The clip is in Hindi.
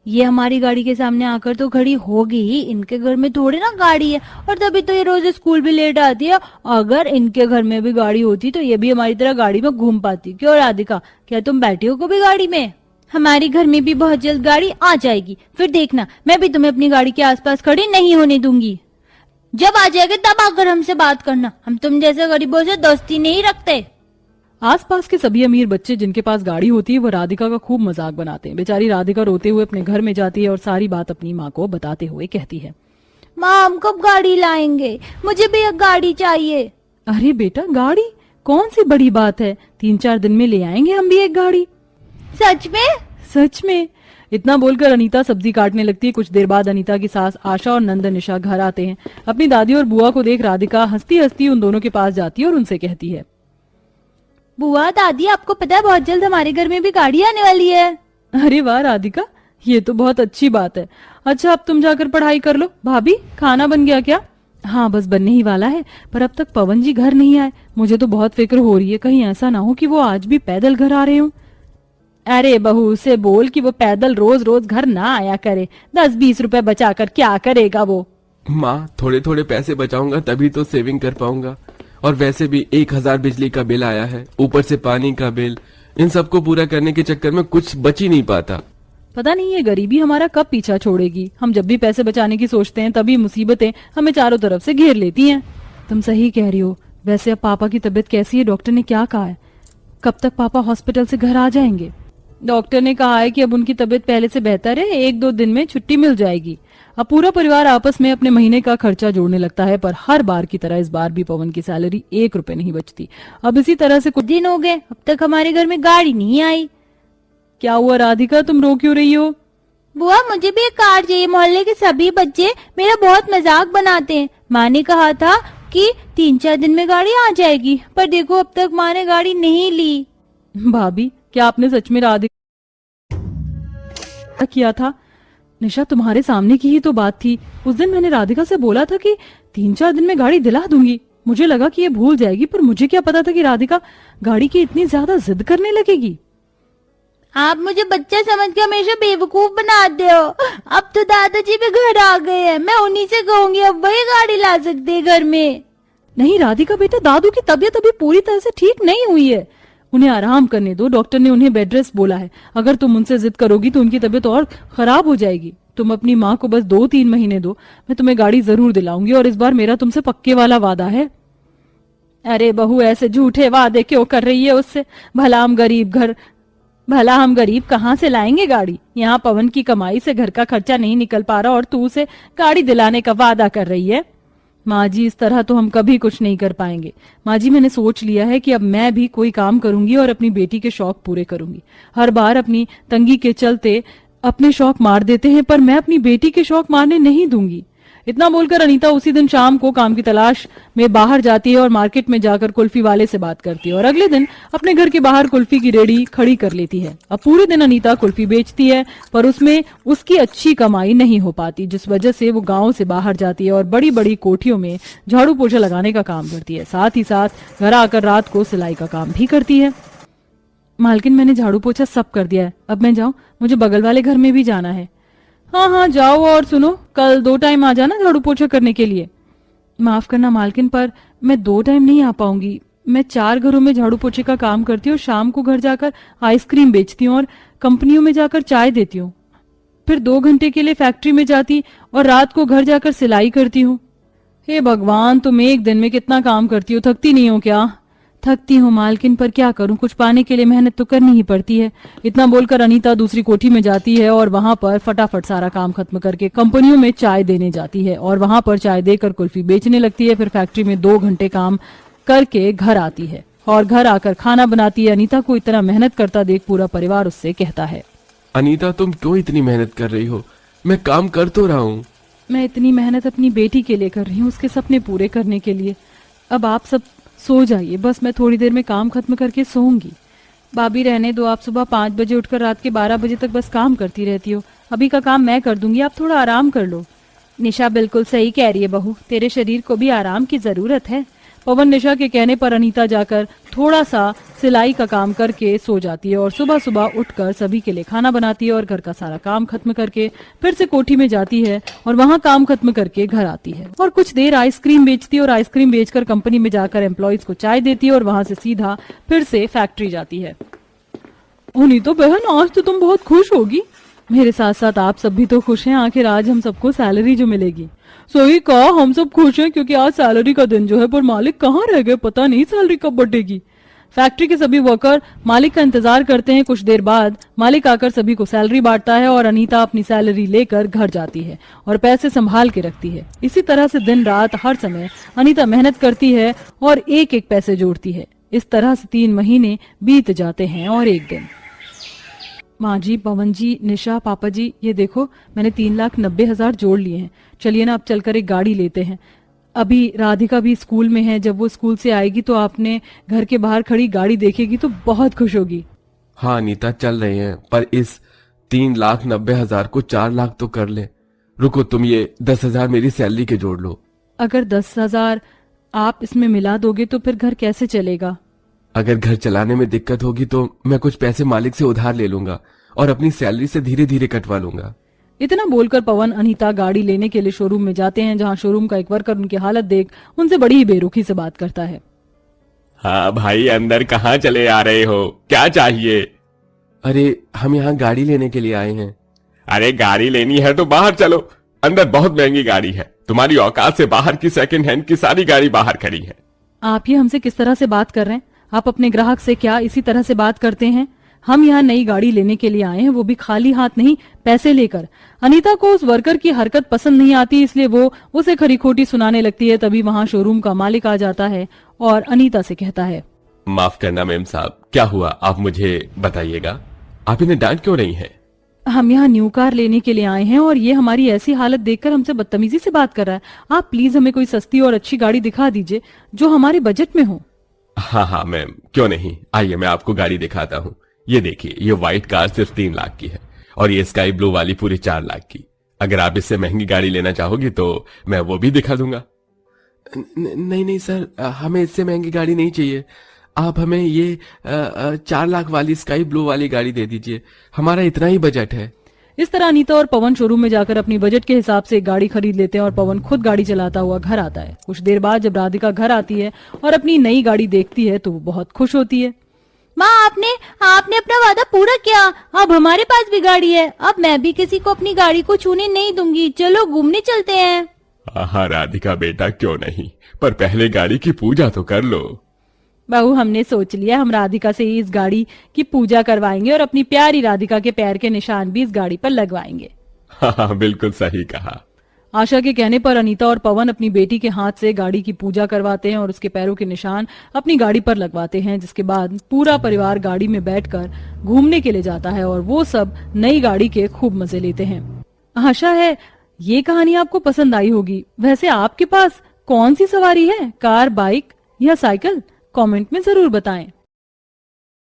ये हमारी गाड़ी के सामने आकर तो खड़ी होगी ही, इनके घर में थोड़ी ना गाड़ी है, और तभी तो ये रोज स्कूल भी लेट आती है। अगर इनके घर में भी गाड़ी होती तो ये भी हमारी तरह गाड़ी में घूम पाती। क्यों राधिका, क्या तुम बैठी हो कभी गाड़ी में? हमारे घर में भी बहुत जल्द गाड़ी आ जाएगी, फिर देखना, मैं भी तुम्हें अपनी गाड़ी के आसपास खड़ी नहीं होने दूंगी। जब आ जाएगी तब आकर हमसे बात करना, हम तुम जैसे गरीबों से दोस्ती नहीं रखते। आसपास के सभी अमीर बच्चे जिनके पास गाड़ी होती है वो राधिका का खूब मजाक बनाते हैं। बेचारी राधिका रोते हुए अपने घर में जाती है और सारी बात अपनी माँ को बताते हुए कहती है, माँ हम कब गाड़ी लाएंगे, मुझे भी एक गाड़ी चाहिए। अरे बेटा, गाड़ी कौन सी बड़ी बात है, 3-4 दिन में ले आएंगे हम भी एक गाड़ी। सच में? सच में। इतना बोलकर अनीता सब्जी काटने लगती है। कुछ देर बाद अनीता की सास आशा और नंद निशा घर आते हैं। अपनी दादी और बुआ को देख राधिका हंसती हंसती उन दोनों के पास जाती है और उनसे कहती है, बुआ दादी आपको पता है बहुत जल्द हमारे घर में भी गाड़ी आने वाली है। अरे वाह राधिका, ये तो बहुत अच्छी बात है। अच्छा अब तुम जाकर पढ़ाई कर लो। भाभी खाना बन गया क्या? हाँ बस बनने ही वाला है, पर अब तक पवन जी घर नहीं आए। मुझे तो बहुत फिक्र हो रही है, कहीं ऐसा ना हो कि वो आज भी पैदल घर आ रहे हो। अरे बहू से बोल कि वो पैदल रोज रोज घर ना आया करे, 10-20 रुपए बचाकर क्या करेगा वो। माँ थोड़े थोड़े पैसे बचाऊंगा तभी तो सेविंग कर पाऊंगा। और वैसे भी 1000 बिजली का बिल आया है, ऊपर से पानी का बिल, इन सबको पूरा करने के चक्कर में कुछ बच ही नहीं पाता। पता नहीं ये गरीबी हमारा कब पीछा छोड़ेगी। हम जब भी पैसे बचाने की सोचते हैं तभी मुसीबतें हमें चारों तरफ से घेर लेती हैं। तुम सही कह रही हो। वैसे अब पापा की तबीयत कैसी है? डॉक्टर ने क्या कहा है? कब तक पापा हॉस्पिटल से घर आ जाएंगे? डॉक्टर ने कहा है कि अब उनकी तबीयत पहले से बेहतर है, 1-2 दिन में छुट्टी मिल जाएगी। अब पूरा परिवार आपस में अपने महीने का खर्चा जोड़ने लगता है, पर हर बार की तरह इस बार भी पवन की सैलरी 1 रुपए नहीं बचती। अब इसी तरह से कुछ दिन हो गए अब तक हमारे घर में गाड़ी नहीं आई। क्या हुआ राधिका, तुम रो क्यों रही हो? बुआ मुझे भी एक कार चाहिए, मोहल्ले के सभी बच्चे मेरा बहुत मजाक बनाते हैं। माँ ने कहा था कि 3-4 दिन में गाड़ी आ जाएगी, पर देखो अब तक माँ ने गाड़ी नहीं ली। भाभी क्या आपने सच में राधिका किया था? निशा तुम्हारे सामने की ही तो बात थी। उस दिन मैंने राधिका से बोला था कि 3-4 दिन में गाड़ी दिला दूंगी। मुझे लगा कि ये भूल जाएगी, पर मुझे क्या पता था कि राधिका गाड़ी की इतनी ज्यादा जिद करने लगेगी। आप मुझे बच्चा समझ के हमेशा बेवकूफ बनाते हो। अब तो दादाजी भी घर आ गए हैं, मैं उन्हीं से कहूंगी अब वही गाड़ी ला सकते हैं घर में। नहीं राधिका बेटा, दादू की तबीयत अभी पूरी तरह से ठीक नहीं हुई है, उन्हें आराम करने दो। डॉक्टर ने उन्हें बेड रेस्ट बोला है। अगर तुम उनसे जिद करोगी तो उनकी तबीयत और खराब हो जाएगी। तुम अपनी माँ को बस 2-3 महीने दो, मैं तुम्हें गाड़ी जरूर दिलाऊंगी, और इस बार मेरा तुमसे पक्के वाला वादा है। अरे बहू ऐसे झूठे वादे क्यों कर रही है उससे? भला हम गरीब कहाँ से लाएंगे गाड़ी? यहाँ पवन की कमाई से घर का खर्चा नहीं निकल पा रहा और तू उसे गाड़ी दिलाने का वादा कर रही है। माँ जी इस तरह तो हम कभी कुछ नहीं कर पाएंगे। माँ जी मैंने सोच लिया है कि अब मैं भी कोई काम करूंगी और अपनी बेटी के शौक पूरे करूंगी। हर बार अपनी तंगी के चलते अपने शौक मार देते हैं, पर मैं अपनी बेटी के शौक मारने नहीं दूंगी। इतना बोलकर अनीता उसी दिन शाम को काम की तलाश में बाहर जाती है और मार्केट में जाकर कुल्फी वाले से बात करती है, और अगले दिन अपने घर के बाहर कुल्फी की रेडी खड़ी कर लेती है। अब पूरे दिन अनीता कुल्फी बेचती है, पर उसमें उसकी अच्छी कमाई नहीं हो पाती, जिस वजह से वो गांव से बाहर जाती है और बड़ी बड़ी कोठियों में झाड़ू पोछा लगाने का काम करती है। साथ ही साथ घर आकर रात को सिलाई का काम भी करती है। मालकिन मैंने झाड़ू पोछा सब कर दिया है, अब मैं जाऊं? मुझे बगल वाले घर में भी जाना है। हाँ हाँ जाओ, और सुनो कल 2 टाइम आ जाना झाड़ू पोछा करने के लिए। माफ करना मालकिन, पर मैं 2 टाइम नहीं आ पाऊंगी। मैं 4 घरों में झाड़ू पोछे का काम करती हूँ, शाम को घर जाकर आइसक्रीम बेचती हूँ और कंपनियों में जाकर चाय देती हूँ, फिर 2 घंटे के लिए फैक्ट्री में जाती और रात को घर जाकर सिलाई करती हूँ। हे भगवान, तुम एक दिन में कितना काम करती हो, थकती नहीं हो क्या? थकती हूँ मालकिन, पर क्या करूँ, कुछ पाने के लिए मेहनत तो करनी ही पड़ती है। इतना बोलकर अनीता दूसरी कोठी में जाती है और वहां पर फटाफट सारा काम खत्म करके कंपनियों में चाय देने जाती है और वहां पर चाय देकर कुल्फी बेचने लगती है। फिर फैक्ट्री में 2 घंटे काम करके घर आती है और घर आकर खाना बनाती है। अनीता को इतना मेहनत करता देख पूरा परिवार उससे कहता है, अनीता तुम क्यों इतनी मेहनत कर रही हो? मैं काम कर तो रहा हूँ। मैं इतनी मेहनत अपनी बेटी के लिए कर रही हूँ, उसके सपने पूरे करने के लिए। अब आप सब सो जाइए, बस मैं थोड़ी देर में काम खत्म करके सोऊंगी। भाभी रहने दो, आप सुबह 5 बजे उठकर रात के 12 बजे तक बस काम करती रहती हो। अभी का काम मैं कर दूंगी, आप थोड़ा आराम कर लो। निशा बिल्कुल सही कह रही है बहू, तेरे शरीर को भी आराम की जरूरत है। पवन निशा के कहने पर अनीता जाकर थोड़ा सा सिलाई का काम करके सो जाती है और सुबह सुबह उठकर सभी के लिए खाना बनाती है और घर का सारा काम खत्म करके फिर से कोठी में जाती है और वहाँ काम खत्म करके घर आती है और कुछ देर आइसक्रीम बेचती है और आइसक्रीम बेचकर कंपनी में जाकर एम्प्लॉइज को चाय देती है और वहां से सीधा फिर से फैक्ट्री जाती है। अनीता बहन, आज तो तुम बहुत खुश होगी। मेरे साथ साथ आप सब भी तो खुश हैं, आखिर आज हम सबको सैलरी जो मिलेगी। सही कहा, हम सब खुश हैं क्योंकि आज सैलरी का दिन जो है, पर मालिक कहाँ रह गए, पता नहीं सैलरी कब बढ़ेगी। फैक्ट्री के सभी वर्कर मालिक का इंतजार करते हैं। कुछ देर बाद मालिक आकर सभी को सैलरी बांटता है और अनीता अपनी सैलरी लेकर घर जाती है और पैसे संभाल के रखती है। इसी तरह से दिन रात हर समय अनीता मेहनत करती है और एक एक पैसे जोड़ती है। इस तरह से 3 महीने बीत जाते हैं और एक दिन। माँ जी, पवन जी, निशा, पापा जी, ये देखो मैंने 3,90,000 जोड़ लिए हैं। चलिए ना अब चलकर एक गाड़ी लेते हैं। अभी राधिका भी स्कूल में है, जब वो स्कूल से आएगी तो आपने घर के बाहर खड़ी गाड़ी देखेगी तो बहुत खुश होगी। हाँ अनीता, चल रहे हैं, पर इस 3,90,000 को 4 लाख तो कर ले। रुको, तुम ये 10,000 मेरी सैलरी के जोड़ लो। अगर 10,000 आप इसमें मिला दोगे तो फिर घर कैसे चलेगा? अगर घर चलाने में दिक्कत होगी तो मैं कुछ पैसे मालिक से उधार ले लूंगा और अपनी सैलरी से धीरे धीरे कटवा लूंगा। इतना बोलकर पवन अनीता गाड़ी लेने के लिए शोरूम में जाते हैं, जहां शोरूम का एक वर्कर उनकी हालत देख उनसे बड़ी ही बेरुखी से बात करता है। हाँ भाई, अंदर कहाँ चले आ रहे हो, क्या चाहिए? अरे हम यहाँ गाड़ी लेने के लिए आए हैं। अरे गाड़ी लेनी है तो बाहर चलो, अंदर बहुत महंगी गाड़ी है, तुम्हारी औकात से बाहर की सेकंड हैंड की सारी गाड़ी बाहर खड़ी है। आप ये हमसे किस तरह से बात कर रहे हैं? आप अपने ग्राहक से क्या इसी तरह से बात करते हैं? हम यहाँ नई गाड़ी लेने के लिए आए हैं, वो भी खाली हाथ नहीं, पैसे लेकर। अनीता को उस वर्कर की हरकत पसंद नहीं आती, इसलिए वो उसे खरी खोटी सुनाने लगती है। तभी वहाँ शोरूम का मालिक आ जाता है और अनीता से कहता है, माफ करना मेम साहब, क्या हुआ आप मुझे बताइएगा, आप इन्हें डांट क्यों रही हैं? हम यहाँ न्यू कार लेने के लिए आए हैं और ये हमारी ऐसी हालत देखकर हमसे बदतमीजी से बात कर रहा है। आप प्लीज हमें कोई सस्ती और अच्छी गाड़ी दिखा दीजिए जो हमारे बजट में हो। हाँ हाँ मैम, क्यों नहीं, आइए मैं आपको गाड़ी दिखाता हूँ। ये देखिए, ये व्हाइट कार सिर्फ 3 लाख की है और ये स्काई ब्लू वाली पूरी 4 लाख की। अगर आप इससे महंगी गाड़ी लेना चाहोगी तो मैं वो भी दिखा दूंगा। नहीं नहीं सर, हमें इससे महंगी गाड़ी नहीं चाहिए। आप हमें ये 4 लाख वाली स्काई ब्लू वाली गाड़ी दे दीजिए, हमारा इतना ही बजट है। इस तरह अनीता और पवन शोरूम में जाकर अपनी बजट के हिसाब से एक गाड़ी खरीद लेते हैं और पवन खुद गाड़ी चलाता हुआ घर आता है। कुछ देर बाद जब राधिका घर आती है और अपनी नई गाड़ी देखती है तो वो बहुत खुश होती है। माँ, आपने अपना वादा पूरा किया। अब हमारे पास भी गाड़ी है। अब मैं भी किसी को अपनी गाड़ी को छूने नहीं दूंगी। चलो घूमने चलते हैं। हाँ राधिका बेटा, क्यों नहीं, पर पहले गाड़ी की पूजा तो कर लो। बहू, हमने सोच लिया, हम राधिका से ही इस गाड़ी की पूजा करवाएंगे और अपनी प्यारी राधिका के पैर के निशान भी इस गाड़ी पर लगवाएंगे। हाँ बिल्कुल सही कहा। आशा के कहने पर अनीता और पवन अपनी बेटी के हाथ से गाड़ी की पूजा करवाते हैं और उसके पैरों के निशान अपनी गाड़ी पर लगवाते हैं, जिसके बाद पूरा परिवार गाड़ी में बैठकर घूमने के लिए जाता है और वो सब नई गाड़ी के खूब मजे लेते हैं। आशा है ये कहानी आपको पसंद आई होगी। वैसे आपके पास कौन सी सवारी है, कार, बाइक या साइकिल? कमेंट में जरूर बताएं।